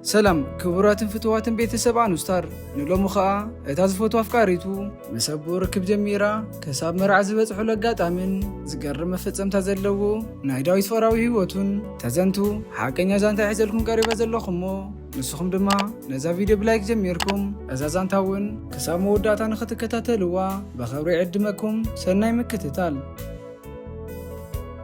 سلام كبرات فتوات بيت السبعان وستار نلو مخا اتاز فتو افكاريتو مسبور ركب جميرة كساب مرع زبز حلقات امن زقرم فتسم تازلو نايداويت فراوي هيوتون تزنتو حاكن يزان تحزلكم قريبا زلو خمو نسخم دما نزا فيديو بلايك جميركم ازازان تاون كساب موداتا نختكتاتلوا بخبري عدمكم سناي مكتتال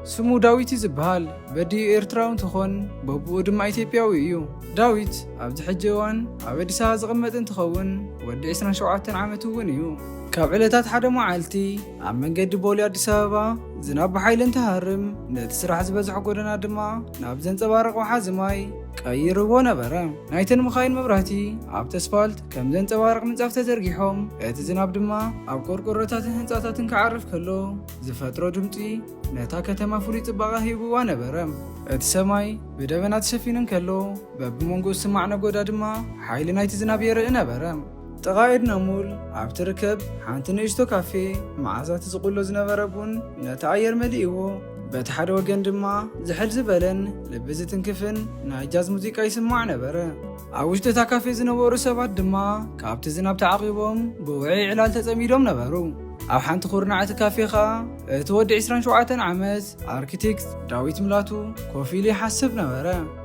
سمو داويت زبهال بدي إرتراون تخون بابو دم إثيوبياوي يو داويت عبد حجوان عبد ساز غمت انتخون ودي 27 عامته ونيو كاب علتات حدا معالتي عم منقد بولي أديس أبابا زناب بحيل انتهارم نتسرح زبزح قدنا دما نابزن تبارق وحازماي كايرو نبرا نايتن مخاين مبراتي عبد اسفالت كم زن تبارق من زفت ترقيحهم اتزناب دما عب قرقرتات هنصاتات كعرف كله زفترو دمتي نتا كتما فولي طباقه هيبو نبرا اتسماي بدبنات شفينن كله باب مونغو سمعنا قدا دما حيل نايت زناب يرئ نبرا تغايد نمول عب تركب حانت نيشتو كافي معازات زقلو زنبربون نتعير مليئو بتحد وجن دما زحل زبلن لبزة تنكفن ناجاز موسيقى يسمع نبره عوجت تكافي زنبورو سبات دما كابت زناب تعقيبهم بوعي علال تزميلهم نبرو أو حانت خورنا عتكافي خا تودي 27 عامت أركيتكت داويت ملاتو كوفيلي حسب نبره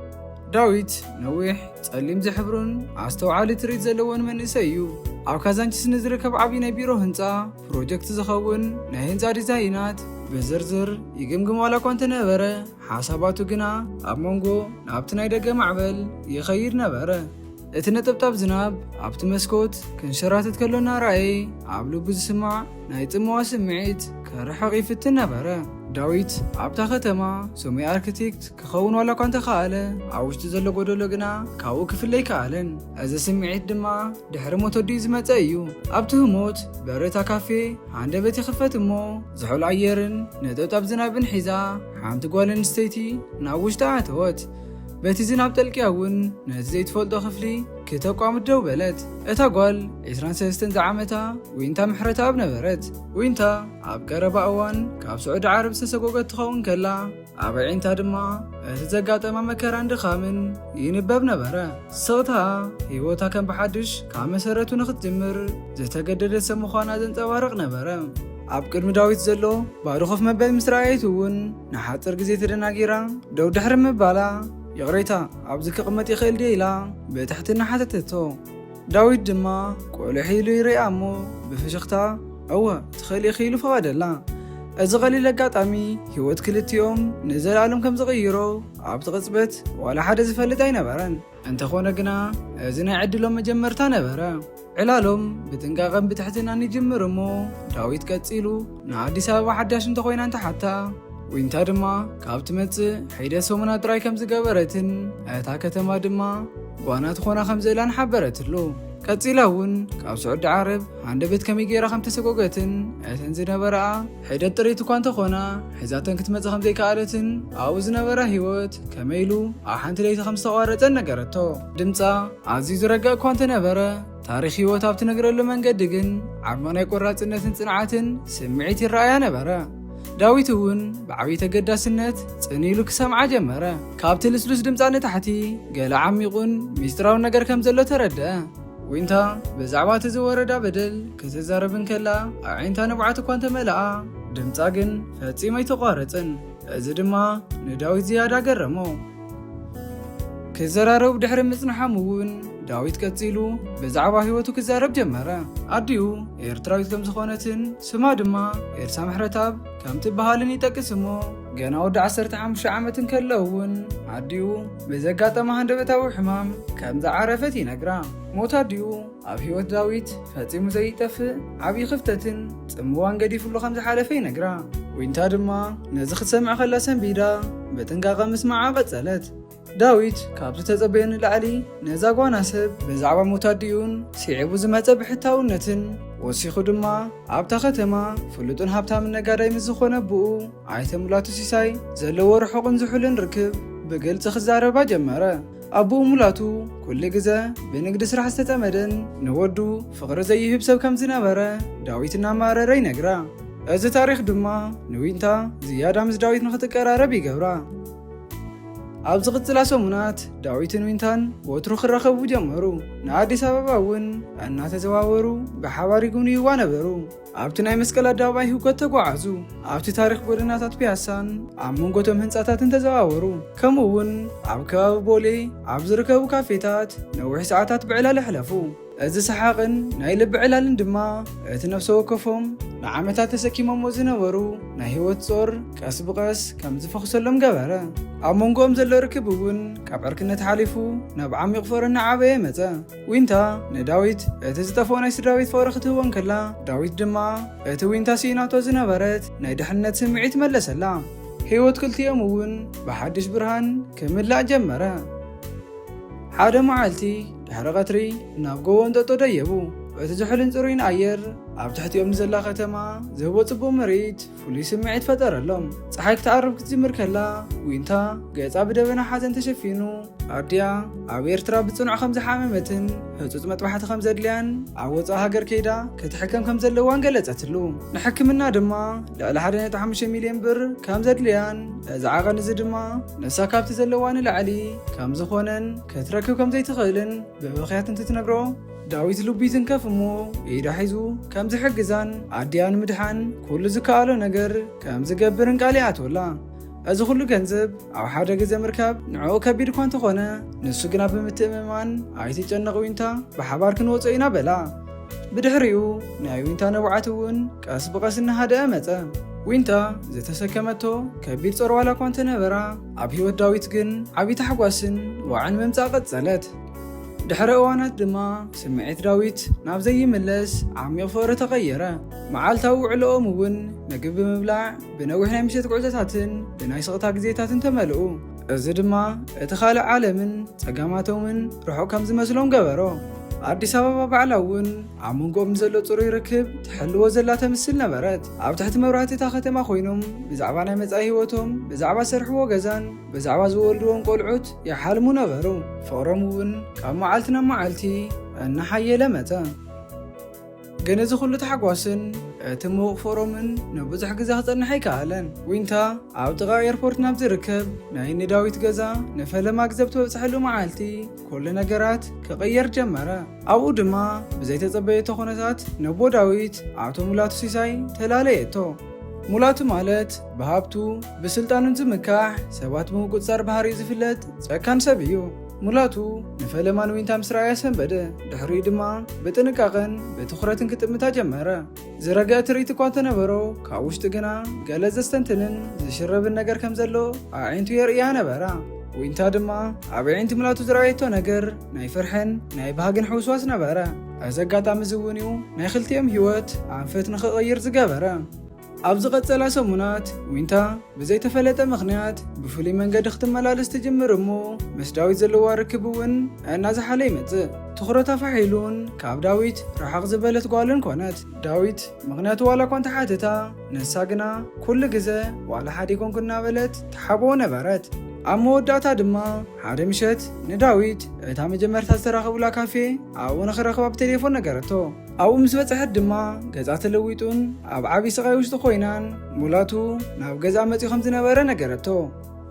داويت نويح تسلم زحبرون عستوعالي تريد زلوان من نسيو أو كازانتس نزركب عبينا بيرو هنسا بروجكت زخون نهنزا ديزاينات بزرزر يقمقم ولا كنت نبره حساباتو قنا أب مونغو نابتنا يدقى معبل يخير نبره اتنطبطب زناب عبت مسكوت كنشرات تكلونا رأي عبلو بزسمع نايتموا سمعيت كرحق يفتن نبره داويت عبتا ختما سومي اركتيكت كخون ولا كنت خاله عوشت زلو قدولو قنا كاو كفلي كالن ازا سمعيت دما دحر موتو ديز متايو عبتو موت بريتا كافي عند بيتي خفت مو زحول عيرن نطبطب زنابن حيزا حامت قوالن ستيتي ناوشتا عتوت بيتي زناب تلقياون نزيت فولدو خفلي كتاقوام الدو بلد اتا قول 26 زعامتا وينتا محرتا بنبرت وينتا عب قربا اوان كاب سعود عرب سسقوقت تخون كلا عبعينتا دما اتزقات اما مكران دخامن ينبب نبرا صوتها هيوتا كان بحدش كام مسارتو نخت جمر زتقدد سمخوانا زن توارق نبرا عب قدم داويت زلو بارو خف مبال مسرعيتون نحاتر قزيت دناقيرا دو دحر مبالا يغريتا عبزك قمت يخيل ديلا بتحتنا حتتتو داويت دما قول حيلو يري امو بفشختا اوه تخيل يخيلو فوادلا ازغالي لقات امي هيوت كلت يوم نزل عالم كم زغيرو عبت غصبت ولا حدا زفلت اي نبرن انت خونا قنا ازنا عدلو مجمرتا نبرا علالهم بتنقاغم بتحتنا نجمرمو داويت قتيلو نعدي سابا حداش انت خوينا انت حتى وينتا دما كابت مت حيدا سومنا دراي كم زغبرتن اتا كتما دما وانا تخونا خمزلان حبرتلو كتيلاون كاب سعود عرب عند بيت كمي غيرا خم تسقوقتن اتن زنبرا حيدا طريتو كان تخونا حزاتن كتمص خم زي كالتن او زنبرا هيوت كميلو احنت ليت خمس قارتن نغرتو دمصا عزيز رقا كنت نبره تاريخ هيوت ابت نغرلو منقد كن عمنا يقراصنتن صنعاتن سمعيت الرايا نبره داويتون بعوي تقداسنت صنيلو كسمع جمره كابت لسلس دمصانه تحتي قال عميقون ميستراو نغر كم زلو تردا وينتا بزعبات زوردا بدل كتزاربن كلا عينتا نبعت كونت ملأ دمصا كن فصيمي تقارصن از دما نداويت زياده غرمو كزرارو دحر مصنحمون داويت قتيلو بزعبا هيوتو كزارب جمره اديو ايرتراويت كم زخونتن سما دما ايرسا محرتاب كم تبهالن يتقسمو غنا ود 15 عامتن كلون اديو بزغاطما هندبتاو حمام كم زعرفت ينغرا موت اديو اب هيوت داويت فصيمو زيطف عبي خفتتن صموان غديفلو خم زحالف ينغرا وينتا دما نزخ سمع خلا سنبيدا بتنقاقه مسمعا قصلت داويت كابت تزبين العلي نزاقوانا سب بزعبا متاديون سيعبو زمتا بحتاونتن وسيخو دما عبتا ختما فلطون هابتا من نقادا يمزخونا بقو عايتا مولاتو سيساي زلو رحوقن زحولن ركب بقلت خزاربا جمارا أبو مولاتو كل جزا بنقد سرح استتمدن نودو فقر زيه بسب كم زنابرا داويتنا مارري نقرا از تاريخ دما نوينتا زيادة مز داويت نخت قرارب يقبرا أبز قتلا سومنات ዳዊትን ዊንታን ወትሩ ክራኸቡ ጀመሩ። ንአዲስ አበባ እውን እናተዘዋወሩ ብሓባር ይጉብንይዋ ነበሩ። ኣብቲ ናይ መስቀል ኣደባባይ ህውከት ተጓዓዙ። ኣብቲ ታሪክ ጎደናታት ፒያሳን ኣብ መንጎቶም ህንፃታትን ተዘዋወሩ። ከምኡ እውን ኣብ ከባቢ ቦሌ ኣብ ዝርከቡ ካፌታት ነዊሕ ሰዓታት ብዕላል ኣሕለፉ። እዚ ሰሓቕን ናይ ልቢ ዕላልን ድማ እቲ ነፍሲ ወከፎም ንዓመታት ተሰኪሞሞ ዝነበሩ ናይ ህይወት ጾር ቀስ ብቐስ ከም ዝፈኽሰሎም ገበረ። ኣብ መንጎኦም ዘሎ ርክብ እውን ካብ ዕርክነት ሓሊፉ ናብ ዓሚቕ ፍቕሪ እናዓበየ መፀ። ዊንታ ንዳዊት እቲ ዝጠፍኦ ናይ ስድራቤት ፍቕሪ ክትህቦን ከላ፣ ዳዊት ድማ እቲ ዊንታ ሲኢናቶ ዝነበረት ናይ ድሕንነት ስምዒት መለሰላ። ህይወት ክልቲኦም እውን ብሓድሽ ብርሃን ክምላእ ጀመረ። ሓደ መዓልቲ ድሕሪ ቀትሪ ናብ ጎቦ እንጠጦ ደየቡ። እቲ ዝሑልን ጽሩይን ኣየር ኣብ ትሕቲኦም ዘላ ከተማ ዝህቦ ጽቡቕ ምርኢት ፍሉይ ስምዒት ፈጠረሎም። ፀሓይ ክትዓርብ ክትጅምር ከላ ዊንታ ገጻ ብደበና ሓዘን ተሸፊኑ ኣድያ ኣብ ኤርትራ ብጽኑዕ ከም ዝሓመመትን ህፁፅ መጥባሕቲ ከም ዘድልያን ኣብ ወፃኢ ሃገር ከይዳ ክትሕከም ከም ዘለዋን ገለጸትሉ። ንሕክምና ድማ ልዕሊ 1.5 ሚልዮን ብር ከም ዘድልያን እዚ ዓቐን እዚ ድማ ነሳ ካብቲ ዘለዋ ንላዕሊ ከም ዝኾነን ክትረክብ ከም ዘይትኽእልን ብምኽንያት እንትትነግሮ ዳዊት ልቡ ይትንከፍ እሞ ኢዳ ሒዙ ከም ዝሕግዛን ኣድያ ንምድሓን ኩሉ ዝከኣሎ ነገር ከም ዝገብርን ቃል ይኣትወላ። እዚ ኩሉ ገንዘብ ኣብ ሓደ ግዜ ምርካብ ንዕኡ ከቢድ እኳ እንተኾነ ንሱ ግና ብምትእምማን ኣይትጨነቕ ዊንታ ብሓባር ክንወፆ ኢና በላ። ብድሕሪኡ ናይ ዊንታ ነብዓት እውን ቀስ ብቐስ እናሃደአ መፀ። ዊንታ ዝተሰከመቶ ከቢድ ጾር ዋላ እኳ እንተነበራ ኣብ ህይወት ዳዊት ግን ዓብዪ ታሕጓስን ዋዕን ምምፃእ ቀጸለት። ድሕሪ እዋናት ድማ ስምዒት ዳዊት ናብ ዘይምለስ ዓሚቕ ፍቕሪ ተቐየረ። መዓልታዊ ውዕሎኦም እውን ምግቢ ብምብላዕ ብነዊሕ ናይ ምሸት ጉዕዞታትን ብናይ ስቕታ ግዜታትን ተመልኡ። እዚ ድማ እቲ ካልእ ዓለምን ፀጋማቶምን ርሑቕ ከም ዝመስሎም ገበሮ። ኣዲስ ኣበባ ባዕላ እውን ኣብ መንጎኦም ዘሎ ጽሩይ ርክብ ትሕልዎ ዘላ ተምስል ነበረት። ኣብ ትሕቲ መብራህቲ እታ ከተማ ኮይኖም ብዛዕባ ናይ መጻኢ ህይወቶም፣ ብዛዕባ ዝሰርሕዎ ገዛን ብዛዕባ ዝወልድዎም ቆልዑት ይሓልሙ ነበሩ። ፍቕሮም እውን ካብ መዓልቲ ናብ መዓልቲ እናሓየለ መፀ። ግን እዚ ኩሉ ተሓጓስን እቲ ምዉቕ ፍቕሮምን ንብዙሕ ግዜ ክጸንሕ ኣይከኣለን። ዊንታ ኣብ ጥቓ ኤርፖርት ናብ ዝርከብ ናይ ንዳዊት ገዛ ንፈለማ ግዘብ ትበፅሐሉ መዓልቲ ኩሉ ነገራት ክቕየር ጀመረ። ኣብኡ ድማ ብዘይተጸበየቶ ኩነታት ነቦ ዳዊት ኣቶ ሙላቱ ሲሳይ ተላለየቶ። ሙላቱ ማለት ብሃብቱ ብስልጣኑን ዝምካሕ ሰባት ብምቁፅጻር ባህሪ ዝፍለጥ ጨካን ሰብ እዩ። ሙላቱ ንፈለማን ዊንታ ምስ ረኣያ ሰንበደ። ድሕሪኡ ድማ ብጥንቃቐን ብትኹረትን ክጥምታ ጀመረ። ዝረግአ ትርኢት እኳ እንተነበሮ ካብ ውሽጢ ግና ገለ ዘስተንትንን ዝሽረብን ነገር ከም ዘሎ ኣዒንቱ የርእያ ነበራ። ዊንታ ድማ ኣብ ኣዒንቲ ሙላቱ ዝረኣየቶ ነገር ናይ ፍርሕን ናይ ባህግን ሕውስዋስ ነበረ። እዚ ኣጋጣሚ እዚ እውን እዩ ናይ ክልቲኦም ህይወት ኣንፈት ንኽቕይር ዝገበረ። ኣብ ዝቐጸላ ሰሙናት ዊንታ ብዘይተፈለጠ ምኽንያት ብፍሉይ መንገዲ ክትመላለስ ትጅምር እሞ ምስ ዳዊት ዘለዋ ርክብ እውን እናዝሓለ ይመጽእ። ትኹረታ ፋሒሉን ካብ ዳዊት ርሓቕ ዝበለት ጓልን ኮነት። ዳዊት ምኽንያቱ ዋላ እኳ እንተሓተታ ንሳ ግና ኩሉ ግዜ ዋላ ሓደ ኮንኩ እናበለት ተሓብኦ ነበረት። ኣብ መወዳእታ ድማ ሓደ ምሸት ንዳዊት እታ መጀመርታ ዝተራኸቡላ ካፌ ኣብኡ ንኽረኽባ ብቴሌፎን ነገረቶ። ኣብኡ ምስ በፅሐት ድማ ገዛ ተለዊጡን ኣብ ዓብዪ ስቓይ ውሽጢ ኮይናን ሙላቱ ናብ ገዛ መፂኡ ከም ዝነበረ ነገረቶ።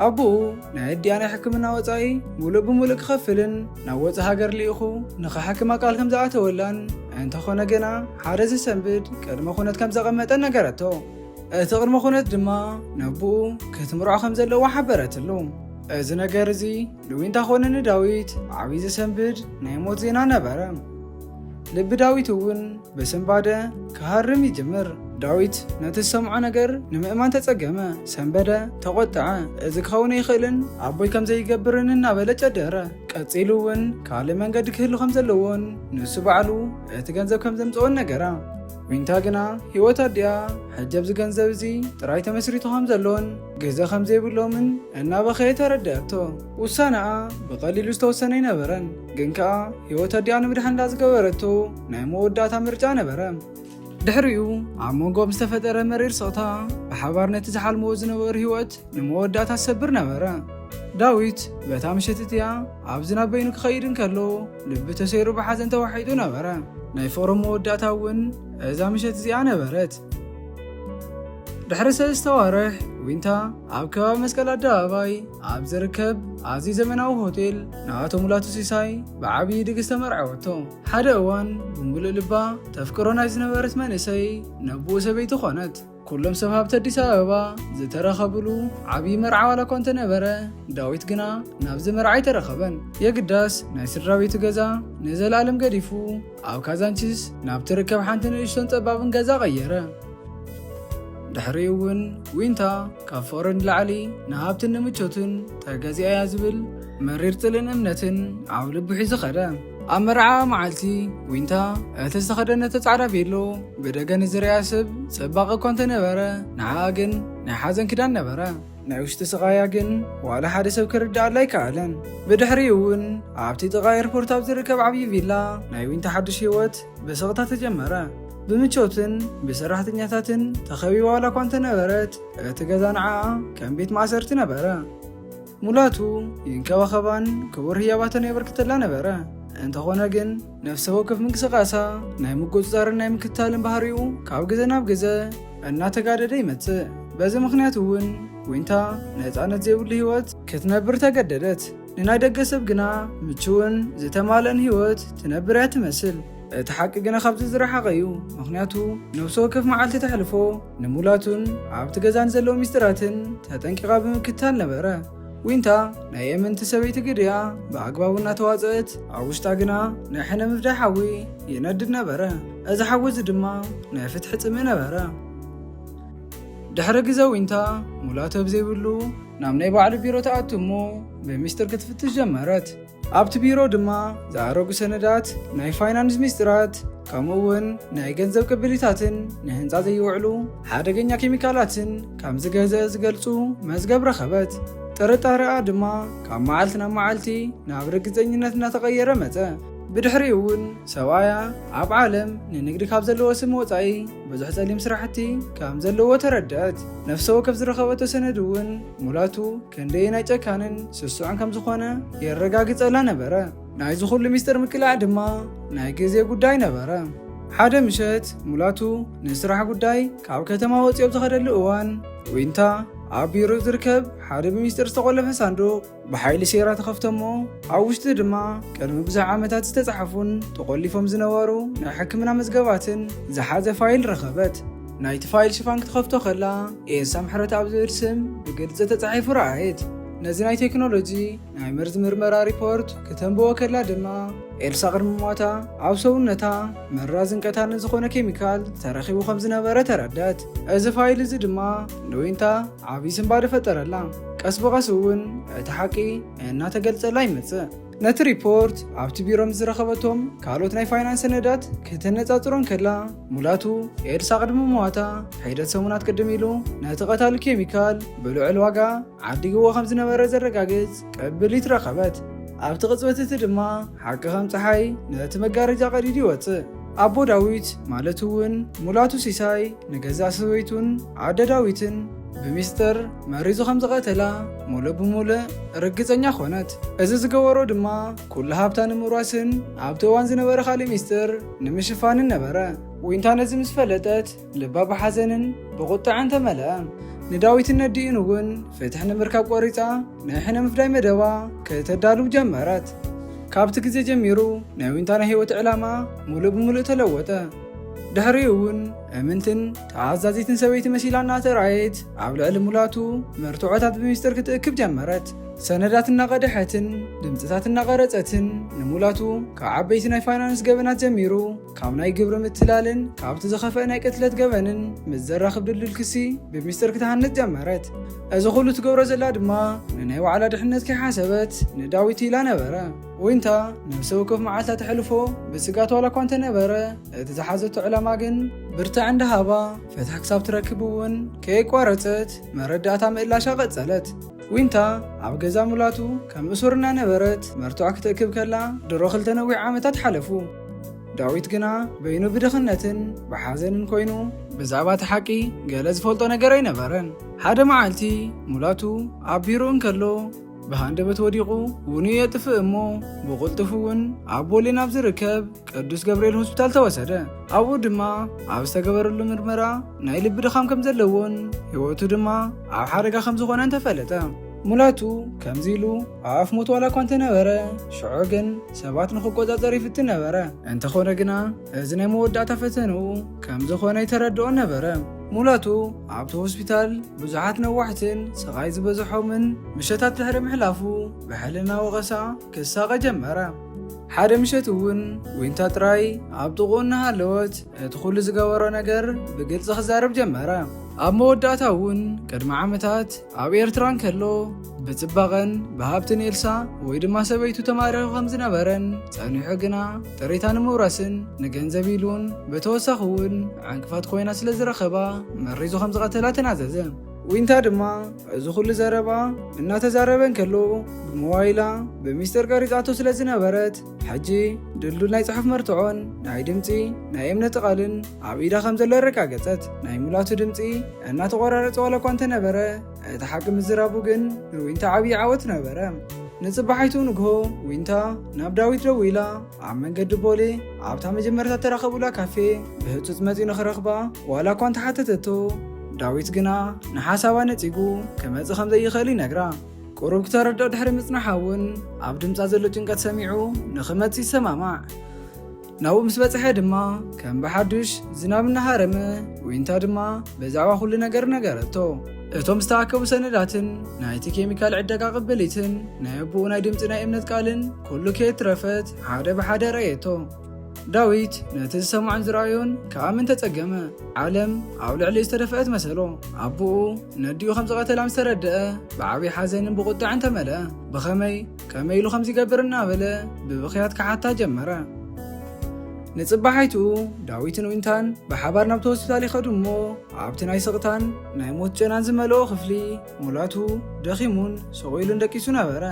ኣቦኡ ናይ ኣድያ ናይ ሕክምና ወፃኢ ሙሉእ ብሙሉእ ክኸፍልን ናብ ወፃኢ ሃገር ልኢኹ ንኽሓክማ ቃል ከም ዝኣተወላን እንተኾነ ግና ሓደ ዝሰንብድ ቅድመ ኩነት ከም ዘቐመጠን ነገረቶ። እቲ ቅድመ ኩነት ድማ ነብኡ ክትምርዖ ከም ዘለዋ ሓበረትሉ። እዚ ነገር እዚ ንዊንታ ኮነ ንዳዊት ዓብዪ ዝሰንብድ ናይ ሞት ዜና ነበረ። ልቢ ዳዊት እውን ብስንባደ ክሃርም ይጅምር። ዳዊት ነቲ ዝሰምዖ ነገር ንምእማን ተጸገመ፣ ሰንበደ፣ ተቖጥዐ። እዚ ክኸውን ኣይኽእልን ኣቦይ ከም ዘይገብርን እናበለ ጨደረ። ቀጺሉ እውን ካልእ መንገዲ ክህሉ ከም ዘለዎን ንሱ ባዕሉ እቲ ገንዘብ ከም ዘምጽኦን ነገራ። ዊንታ ግና ህይወት ኣድያ ሕጂ ኣብዚ ገንዘብ እዚ ጥራይ ተመስሪቱ ከም ዘሎን ገዛ ከም ዘይብሎምን እናበኸየ ተረድአቶ። ውሳነኣ ብቐሊሉ ዝተወሰነ ይነበረን፣ ግን ከዓ ህይወት ኣድያ ንምድሓን እንዳዝገበረቶ ናይ መወዳእታ ምርጫ ነበረ። ድሕሪኡ ኣብ መንጎኦም ዝተፈጠረ መሪር ስቕታ ብሓባር ነቲ ዝሓልምዎ ዝነበሩ ህይወት ንመወዳእታ ዝሰብር ነበረ። ዳዊት በታ ምሸት እትያ ኣብ ዝናብ በይኑ ክኸይድ እንከሎ ልቢ ተሰይሩ ብሓዘን ተዋሒጡ ነበረ። ናይ ፍቕሮም መወዳእታ እውን እዛ ምሸት እዚኣ ነበረት። ድሕሪ 3 ወርሕ ዊንታ ኣብ ከባቢ መስቀል ኣደባባይ ኣብ ዝርከብ ኣዝዩ ዘመናዊ ሆቴል ንኣቶ ሙላቱ ሲሳይ ብዓብዪ ድግስ ተመርዓወቶ። ሓደ እዋን ብምሉእ ልባ ተፍቅሮ ናይ ዝነበረት መንእሰይ ነብኡ ሰበይቲ ኮነት። ኩሎም ሰብ ሃብቲ ኣዲስ ኣበባ ዝተረኸብሉ ዓብዪ መርዓ ዋላ እኳ እንተነበረ ዳዊት ግና ናብዚ መርዓ ኣይተረኸበን። የግዳስ ናይ ስድራ ቤቱ ገዛ ንዘለኣለም ገዲፉ ኣብ ካዛንቺስ ናብ ትርከብ ሓንቲ ንእሽቶን ጠባብን ገዛ ቀየረ። ድሕሪኡ እውን ዊንታ ካብ ፍቅርን ንላዕሊ ንሃብትን ንምቾትን ተገዚኣ እያ ዝብል መሪር ጥልን እምነትን ኣብ ልቡ ሒዙ ኸደ። ኣብ መርዓ መዓልቲ ዊንታ እቲ ዝተኸደነቶ ጻዕዳ ቬሎ ብደገ ንዝርያ ሰብ ጽባቐ እኳ እንተነበረ ንዓኣ ግን ናይ ሓዘን ክዳን ነበረ። ናይ ውሽጢ ስቓያ ግን ዋላ ሓደ ሰብ ክርዳኣላ ኣይከኣለን። ብድሕሪኡ እውን ኣብቲ ጥቓ ኤርፖርት ኣብ ዝርከብ ዓብዪ ቪላ ናይ ዊንታ ሓድሽ ህይወት ብስቕታ ተጀመረ። ብምቾትን ብሰራሕተኛታትን ተኸቢባ ዋላ እኳ እንተነበረት እቲ ገዛ ንዓኣ ከም ቤት ማእሰርቲ ነበረ። ሙላቱ ይንከባኸባን ክቡር ህያባትን የበርክተላ ነበረ። እንተኾነ ግን ነፍሲ ወከፍ ምንቅስቓሳ ናይ ምቁፅጻርን ናይ ምክትታልን ባህሪኡ ካብ ግዜ ናብ ግዜ እናተጋደደ ይመጽእ። በዚ ምክንያት እውን ዊንታ ነፃነት ዘይብሉ ህይወት ክትነብር ተገደደት። ንናይ ደገ ሰብ ግና ምቹውን ዝተማልአን ህይወት ትነብር እያ ትመስል። እቲ ሓቂ ግና ካብዚ ዝረሓቐ እዩ። ምክንያቱ ነፍሲ ወከፍ መዓልቲ ተሕልፎ ንሙላቱን ኣብቲ ገዛን ዘለዎ ሚስጥራትን ተጠንቂቓ ብምክትታል ነበረ። ዊንታ ናይ የመንቲ ሰበይቲ ግድያ ብኣግባቡ እናተዋፅአት ኣብ ውሽጣ ግና ናይ ሕነ ምፍዳይ ሓዊ ይነድድ ነበረ። እዚ ሓዊ እዚ ድማ ናይ ፍትሒ ጽምኢ ነበረ። ድሕሪ ግዜ ዊንታ ሙላቱ ብዘይብሉ ናብ ናይ ባዕሉ ቢሮ ተኣቱ እሞ ብምስጢር ክትፍትሽ ጀመረት። ኣብቲ ቢሮ ድማ ዝኣረጉ ሰነዳት ናይ ፋይናንስ ሚስጥራት ከምኡውን ናይ ገንዘብ ቅብሊታትን ንህንፃ ዘይውዕሉ ሓደገኛ ኬሚካላትን ከም ዝገዝአ ዝገልጹ መዝገብ ረኸበት። ጥርጣሪኣ ድማ ካብ መዓልቲ ናብ መዓልቲ ናብ ርግፀኝነት እናተቐየረ መፀ። ብድሕሪኡ እውን ሰብኣያ ኣብ ዓለም ንንግዲ ካብ ዘለዎ ስም ወፃኢ ብዙሕ ጸሊም ስራሕቲ ከም ዘለዎ ተረድአት። ነፍሲ ወከፍ ዝረኸበቶ ሰነድ እውን ሙላቱ ክንደይ ናይ ጨካንን ስሱዕን ከም ዝኾነ የረጋግፀላ ነበረ። ናይዚ ኩሉ ሚስጥር ምቅላዕ ድማ ናይ ግዜ ጉዳይ ነበረ። ሓደ ምሸት ሙላቱ ንስራሕ ጉዳይ ካብ ከተማ ወፂኦም ዝኸደሉ እዋን ዊንታ ኣብ ቢሮ ዝርከብ ሓደ ብምስጢር ዝተቆለፈ ሳንዱቕ ብሓይሊ ሴራ ተኸፍተሞ ኣብ ውሽጢ ድማ ቅድሚ ብዙሕ ዓመታት ዝተጻሕፉን ተቆሊፎም ዝነበሩ ናይ ሕክምና መዝገባትን ዝሓዘ ፋይል ረኸበት። ናይቲ ፋይል ሽፋን ክትኸፍቶ ከላ ኤልሳ ምሕረት ኣብ ዝብል ስም ብግልፂ ተጻሒፉ ረኣየት። ነዚ ናይ ቴክኖሎጂ ናይ መርዚ ምርመራ ሪፖርት ከተንብቦ ከላ ድማ ኤልሳ ቅድሚ ሞታ ኣብ ሰውነታ መራዝን ቀታልን ዝኾነ ኬሚካል ተረኺቡ ከም ዝነበረ ተረዳት። እዚ ፋይል እዚ ድማ ንዊንታ ዓብዪ ስምባደ ፈጠረላ። ቀስ ብቐስ እውን እቲ ሓቂ እናተገልጸላ ይመጽእ። ነቲ ሪፖርት ኣብቲ ቢሮ ምስ ዝረኸበቶም ካልኦት ናይ ፋይናንስ ሰነዳት ክትነጻጽሮን ከላ ሙላቱ ኤልሳ ቅድሚ ሞታ ሒደት ሰሙናት ቅድም ኢሉ ነቲ ቀታሊ ኬሚካል ብልዑል ዋጋ ዓዲግዎ ከም ዝነበረ ዘረጋግጽ ቅብሊት ረኸበት። ኣብቲ ቅጽበት እቲ ድማ ሓቂ ከም ፀሓይ ነቲ መጋረጃ ቀዲዱ ይወፅእ። ኣቦ ዳዊት ማለት እውን ሙላቱ ሲሳይ ንገዛእ ሰበይቱን ኣደ ዳዊትን ብምስጥር መሪዙ ከም ዝቐተላ ሙሉእ ብምሉእ ርግፀኛ ኾነት። እዚ ዝገበሮ ድማ ኩሉ ሃብታ ንምውራስን ኣብቲ እዋን ዝነበረ ካሊእ ሚስጥር ንምሽፋንን ነበረ። ዊንታ ነዚ ምስ ፈለጠት ልባ ብሓዘንን ብቁጣዕን ተመልአ። ንዳዊትን ነዲእን እውን ፍትሒ ንምርካብ ቆሪፃ ናይ ሕነ ምፍዳይ መደባ ከተዳልው ጀመረት። ካብቲ ግዜ ጀሚሩ ናይ ዊንታ ናይ ህይወት ዕላማ ሙሉእ ብምሉእ ተለወጠ። ድሕሪኡ እውን እምንትን ተኣዛዚትን ሰበይቲ መሲላ እናተረኣየት ኣብ ልዕሊ ሙላቱ መርትዖታት ብምስጢር ክትእክብ ጀመረት። ሰነዳት እናቐድሐትን ድምፅታት እናቐረፀትን ንሙላቱ ካብ ዓበይቲ ናይ ፋይናንስ ገበናት ጀሚሩ ካብ ናይ ግብሪ ምትላልን ካብቲ ዝኸፍአ ናይ ቅትለት ገበንን ምስ ዘራኽብ ድልድል ክሲ ብምስጢር ክትሃንፅ ጀመረት። እዚ ኩሉ ትገብሮ ዘላ ድማ ንናይ ባዕላ ድሕነት ከይሓሰበት ንዳዊት ኢላ ነበረ። ዊንታ ነፍሲ ወከፍ መዓልታ ተሕልፎ ብስጋት ዋላ እኳ እንተነበረ እቲ ዝሓዘቶ ዕላማ ግን ብርትዕ እንዳሃባ ፍትሒ ክሳብ ትረክብ እውን ከይቋረፀት መረዳእታ ምእላሻ ቀፀለት። ዊንታ ኣብ ገዛ ሙላቱ ከም እሱር እናነበረት መርትዖ ክትእክብ ከላ ድሮ 2 ነዊሕ ዓመታት ሓለፉ። ዳዊት ግና በይኑ ብድኽነትን ብሓዘንን ኮይኑ ብዛዕባ እቲ ሓቂ ገለ ዝፈልጦ ነገር ኣይነበረን። ሓደ መዓልቲ ሙላቱ ኣብ ቢሮ እንከሎ ብሃንደበት ወዲቑ ውኑ የጥፍእ እሞ ብቁልጥፍ እውን ኣብ ቦሌን ኣብ ዝርከብ ቅዱስ ገብርኤል ሆስፒታል ተወሰደ። ኣብኡ ድማ ኣብ ዝተገበረሉ ምርመራ ናይ ልቢ ድኻም ከም ዘለዎን ህይወቱ ድማ ኣብ ሓደጋ ከም ዝኾነን ተፈለጠ። ሙላቱ ከምዚ ኢሉ ኣፍ ሞት ዋላ እኳ እንተነበረ ሽዑ ግን ሰባት ንክቆፃፀር ይፍትን ነበረ። እንተኾነ ግና እዚ ናይ መወዳእታ ፈተንኡ ከም ዝኾነ ይተረድኦ ነበረ። ሙላቱ ኣብቲ ሆስፒታል ብዙሓት ነዋሕትን ስቃይ ዝበዝሖምን ምሸታት ድሕሪ ምሕላፉ ብሕልና ወቐሳ ክሳቐ ጀመረ። ሓደ ምሸት እውን ዊንታ ጥራይ ኣብ ጥቑኡ እናሃለወት እቲ ኩሉ ዝገበሮ ነገር ብግልፂ ክዛረብ ጀመረ። ኣብ መወዳእታ እውን ቅድሚ ዓመታት ኣብ ኤርትራ እንከሎ ብፅባቐን ብሃብትን ኤልሳ ወይ ድማ ሰበይቱ ተማሪኹ ከም ዝነበረን ፀኒሑ ግና ጥሪታ ንምውራስን ንገንዘብ ኢሉን ብተወሳኺ እውን ዕንቅፋት ኮይና ስለ ዝረኸባ መሪዙ ከም ዝቐተላ ተናዘዘ። ዊንታ ድማ እዚ ኩሉ ዘረባ እናተዛረበ እንከሎ ብሞባይላ ብሚስጥር ቀሪፃቶ ስለ ዝነበረት ሕጂ ድልዱል ናይ ፅሑፍ መርትዖን ናይ ድምፂ ናይ እምነት ቃልን ኣብ ኢዳ ከም ዘሎ ረጋገፀት። ናይ ሙላቱ ድምፂ እናተቆራረፀ ዋላ እኳ እንተነበረ እቲ ሓቂ ምዝራቡ ግን ንዊንታ ዓብዪ ዓወት ነበረ። ንፅባሓይቱ ንግሆ ዊንታ ናብ ዳዊት ደው ኢላ ኣብ መንገዲ ቦሌ ኣብታ መጀመርታ ተራኸቡላ ካፌ ብህፁፅ መፂኡ ንኽረኽባ ዋላ እኳ እንተሓተተቶ ዳዊት ግና ንሓሳባ ነፂጉ ክመፅእ ከም ዘይኽእል ይነግራ። ቁሩብ ክተረድኦ ድሕሪ ምፅናሓ እውን ኣብ ድምፃ ዘሎ ጭንቀት ሰሚዑ ንኽመፅእ ይሰማማዕ። ናብኡ ምስ በፅሐ ድማ ከም ብሓዱሽ ዝናብ እናሃረመ ዊንታ ድማ ብዛዕባ ኩሉ ነገር ነገረቶ። እቶም ዝተኣከቡ ሰነዳትን ናይቲ ኬሚካል ዕደጋ ቅብሊትን ናይ ኣቡኡ ናይ ድምፂ ናይ እምነት ቃልን ኩሉ ከየትረፈት ሓደ ብሓደ ረአየቶ። ዳዊት ነቲ ዝሰማዖን ዝረኣዮን ከኣምን ተፀገመ። ዓለም ኣብ ልዕሊ ዝተደፍአት መሰሎ። ኣቡኡ ነዲኡ ከም ዝቐተላ ምስ ተረድአ ብዓብዪ ሓዘንን ብቁጣዕን ተመልአ። ብኸመይ ኢሉ ከም ዝገብር እናበለ ብብኽያት ክሓታ ጀመረ። ንፅባሓይቱ ዳዊትን ዊንታን ብሓባር ናብቲ ሆስፒታል ይኸዱ እሞ ኣብቲ ናይ ስቕታን ናይ ሞት ጨናን ዝመልኦ ክፍሊ ሙላቱ ደኺሙን ሰቑኢሉን ደቂሱ ነበረ።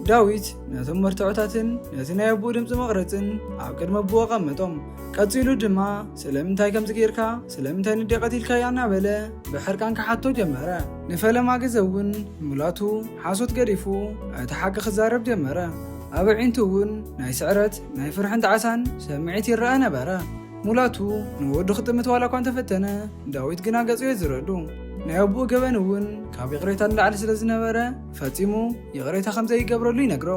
ዳዊት ነቶም መርትዖታትን ነቲ ናይ ኣቡኡ ድምፂ መቕረፅን ኣብ ቅድሚ ኣቡኡ ኣቐመጦም። ቀፂሉ ድማ ስለምንታይ ከምዚ ጌርካ ስለምንታይ ንዴ ቀቲልካያ እናበለ ብሕርቃን ክሓቶ ጀመረ። ንፈለማ ግዜ እውን ሙላቱ ሓሶት ገዲፉ እቲ ሓቂ ክዛረብ ጀመረ። ኣብ ዒንቱ እውን ናይ ስዕረት ናይ ፍርሕን ጣዓሳን ሰምዒት ይረአ ነበረ። ሙላቱ ንወዱ ክጥምት ዋላ እኳ እንተፈተነ ዳዊት ግና ገፁ የዝረዱ። ናይ ኣቡኡ ገበን እውን ካብ ይቕሬታ ንላዕሊ ስለ ዝነበረ ፈፂሙ ይቕሬታ ከም ዘይገብረሉ ይነግሮ።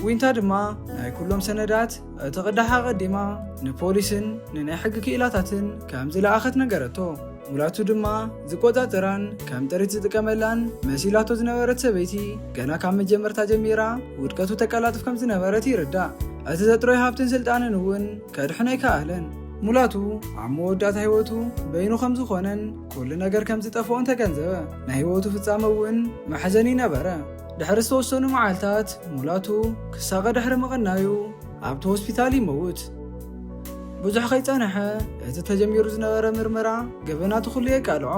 ዊንታ ድማ ናይ ኩሎም ሰነዳት እቲ ቅዳሓ ቀዲማ ንፖሊስን ንናይ ሕጊ ክኢላታትን ከም ዝለኣኸት ነገረቶ። ሙላቱ ድማ ዝቆፃፅራን ከም ጥሪት ዝጥቀመላን መሲላቶ ዝነበረት ሰበይቲ ገና ካብ መጀመርታ ጀሚራ ውድቀቱ ተቀላጥፍ ከም ዝነበረት ይርዳእ። እቲ ዘጥሮይ ሃብትን ስልጣንን እውን ከድሕኖ ኣይከኣለን። ሙላቱ ኣብ መወዳእታ ህይወቱ በይኑ ከም ዝኾነን ኩሉ ነገር ከም ዝጠፍኦን ተገንዘበ። ናይ ህይወቱ ፍጻመ እውን መሕዘኒ ነበረ። ድሕሪ ዝተወሰኑ መዓልታት ሙላቱ ክሳቐ ድሕሪ ምቕናዩ ኣብቲ ሆስፒታል ይመውት። ብዙሕ ከይፀንሐ እቲ ተጀሚሩ ዝነበረ ምርመራ ገበናቱ ኩሉ የቃልዖ።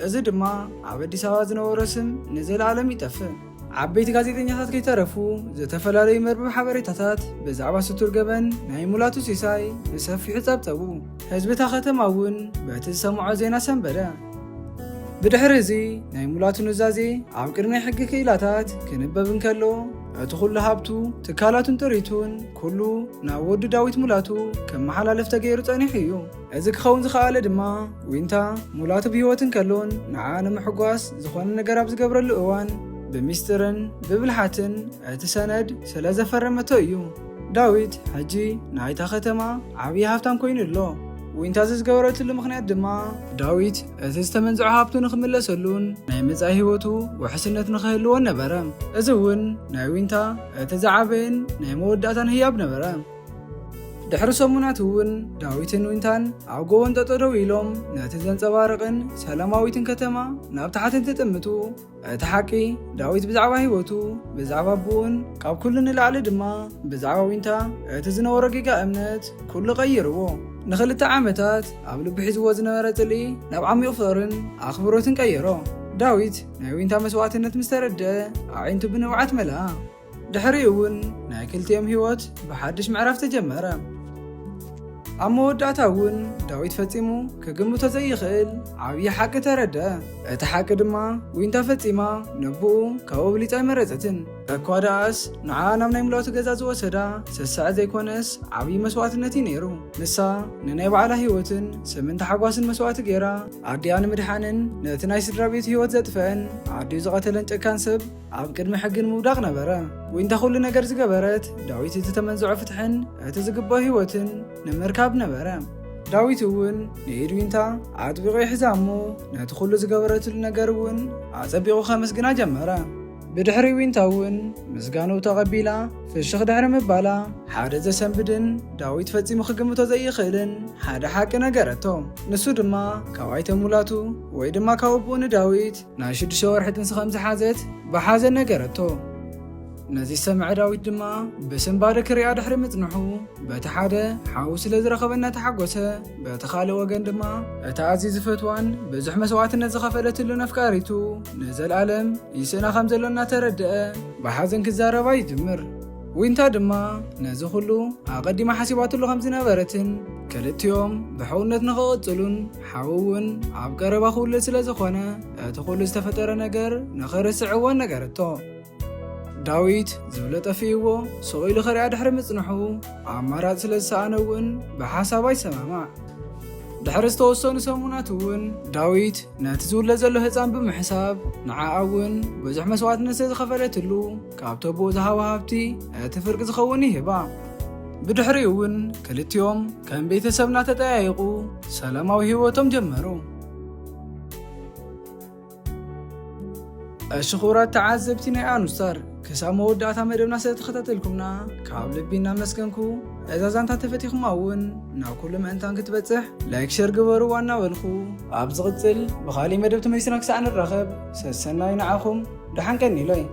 እዚ ድማ ኣብ ኣዲስ ኣበባ ዝነበሮ ስም ንዘለዓለም ይጠፍእ። ዓበይቲ ጋዜጠኛታት ከይተረፉ ዝተፈላለዩ መርበብ ሓበሬታታት ብዛዕባ ስቱር ገበን ናይ ሙላቱ ሲሳይ ብሰፊሑ ጸብጸቡ። ህዝብታ ከተማ እውን በቲ ዝሰምዖ ዜና ሰንበደ። ብድሕሪ እዚ ናይ ሙላቱ ኑዛዜ ኣብ ቅድሚ ሕጊ ክኢላታት ክንበብ እንከሎ እቲ ኩሉ ሃብቱ ትካላቱን ጥሪቱን ኩሉ ናብ ወዱ ዳዊት ሙላቱ ከመሓላለፍ ተገይሩ ፀኒሑ እዩ። እዚ ክኸውን ዝኸኣለ ድማ ዊንታ ሙላቱ ብሂወት እንከሎን ንዓ ንምሕጓስ ዝኾነ ነገር ኣብ ዝገብረሉ እዋን ብምስጢርን ብብልሓትን እቲ ሰነድ ስለ ዘፈረመቶ እዩ። ዳዊት ሕጂ ናይታ ከተማ ዓብዪ ሃብታም ኮይኑ ኣሎ። ዊንታ ዝገበረትሉ ምክንያት ድማ ዳዊት እቲ ዝተመንዝዖ ሃብቱ ንክምለሰሉን ናይ መጻኢ ህይወቱ ውሕስነት ንክህልዎን ነበረ። እዚ እውን ናይ ዊንታ እቲ ዝዓበየን ናይ መወዳእታን ህያብ ነበረ። ድሕሪ ሰሙናት እውን ዳዊትን ዊንታን ኣብ ጎቦን ጠጠው ደው ኢሎም ነቲ ዘንፀባርቕን ሰላማዊትን ከተማ ናብ ታሕቲ እንትጥምቱ እቲ ሓቂ ዳዊት ብዛዕባ ህይወቱ ብዛዕባ ኣቡኡን ካብ ኩሉ ንላዕሊ ድማ ብዛዕባ ዊንታ እቲ ዝነበሮ ጌጋ እምነት ኩሉ ቀይርዎ። ንኽልተ ዓመታት ኣብ ልቢ ሒዝዎ ዝነበረ ጥልኢ ናብ ዓሚቕ ፍቕርን ኣኽብሮትን ቀይሮ። ዳዊት ናይ ዊንታ መስዋዕትነት ምስ ተረድአ ኣዒንቱ ብንውዓት መልአ። ድሕሪ እውን ናይ ክልቲኦም ህይወት ብሓድሽ ምዕራፍ ተጀመረ። ኣብ መወዳእታ እውን ዳዊት ፈፂሙ ክግምቶ ዘይኽእል ዓብዪ ሓቂ ተረድአ። እቲ ሓቂ ድማ ዊንታ ፈፂማ ንቡኡ ካብኡ ብሊፃ ኣይመረፀትን። እኳ ደኣስ ንዓኣ ናብ ናይ ምልኦቲ ገዛ ዝወሰዳ ስሳዕ ዘይኮነስ ዓብዪ መስዋዕትነት እዩ ነይሩ። ንሳ ንናይ ባዕላ ህይወትን ስምንተ ሓጓስን መስዋዕቲ ገይራ ኣዲያ ንምድሓንን ነቲ ናይ ስድራ ቤት ህይወት ዘጥፍአን ኣዲኡ ዝቐተለን ጨካን ሰብ ኣብ ቅድሚ ሕግን ምውዳቕ ነበረ። ወይንታ ኩሉ ነገር ዝገበረት ዳዊት እቲ ተመንዝዖ ፍትሕን እቲ ዝግባእ ህይወትን ንምርካብ ነበረ። ዳዊት እውን ንኢድዊንታ ኣጥቢቑ ይሕዛ እሞ ነቲ ኩሉ ዝገበረትሉ ነገር እውን ኣጸቢቑ ከመስግና ጀመረ። ብድሕሪ ዊንታ እውን ምስጋኑ ተቐቢላ ፍሽኽ ድሕሪ ምባላ ሓደ ዘሰንብድን ዳዊት ፈጺሙ ክግምቶ ዘይኽእልን ሓደ ሓቂ ነገረቶ። ንሱ ድማ ካብ ኣይተ ሙላቱ ወይ ድማ ካብ ኣቦኡ ንዳዊት ናይ 6 ወርሒ ጥንሲ ከም ዝሓዘት ብሓዘን ነገረቶ። ነዚ ሰምዐ ዳዊት ድማ ብስንባደ ክሪኣ ድሕሪ ምጽንሑ በቲ ሓደ ሓዉ ስለ ዝረኸበ እናተሓጐሰ በቲ ካልእ ወገን ድማ እታ ኣዝዩ ዝፈትዋን ብዙሕ መስዋዕትነት ዝኸፈለትሉ ነፍቃሪቱ ንዘለኣለም ይስእና ከም ዘሎ እናተረድአ ብሓዘን ክዛረባ ይጅምር። ዊንታ ድማ ነዚ ኩሉ ኣቐዲማ ሓሲባትሉ ከም ዝነበረትን ክልቲኦም ብሕውነት ንኽቕጽሉን ሓዉ እውን ኣብ ቀረባ ክውለድ ስለ ዝኾነ እቲ ኩሉ ዝተፈጠረ ነገር ንኽርስዕዎን ነገረቶ። ዳዊት ዝብሎ ጠፊእዎ ስቑኢሉ ኸሪኣ ድሕሪ ምጽንሑ ኣማራጽ ስለ ዝሰኣነ እውን ብሓሳባ ይሰማማዕ። ድሕሪ ዝተወሰኑ ሰሙናት እውን ዳዊት ነቲ ዝውለድ ዘሎ ህፃን ብምሕሳብ ንዓኣ እውን ብዙሕ መስዋዕትነት ስለ ዝኸፈለትሉ ካብቲ ኣቦኡ ዝሃቦ ሃብቲ እቲ ፍርቂ ዝኸውን ይህባ። ብድሕሪኡ እውን ክልቲኦም ከም ቤተሰብ እናተጠያየቑ ሰላማዊ ህይወቶም ጀመሩ። እሽኹራት ተዓዘብቲ ናይ ኣንስታር ክሳብ መወዳእታ መደብና ስለተኸታተልኩምና ካብ ልቢ እናመስገንኩ እዛ ዛንታ ተፈቲኹማ እውን ናብ ኩሉ ምእንታን ክትበጽሕ ላይክ ሸር ግበሩ ዋና በልኹ። ኣብ ዝቕጽል ብኻሊእ መደብ ተመሊስና ክሳዕ ንራኸብ ሰሰናይ ንዓኹም ደሓን ቀኒለይ።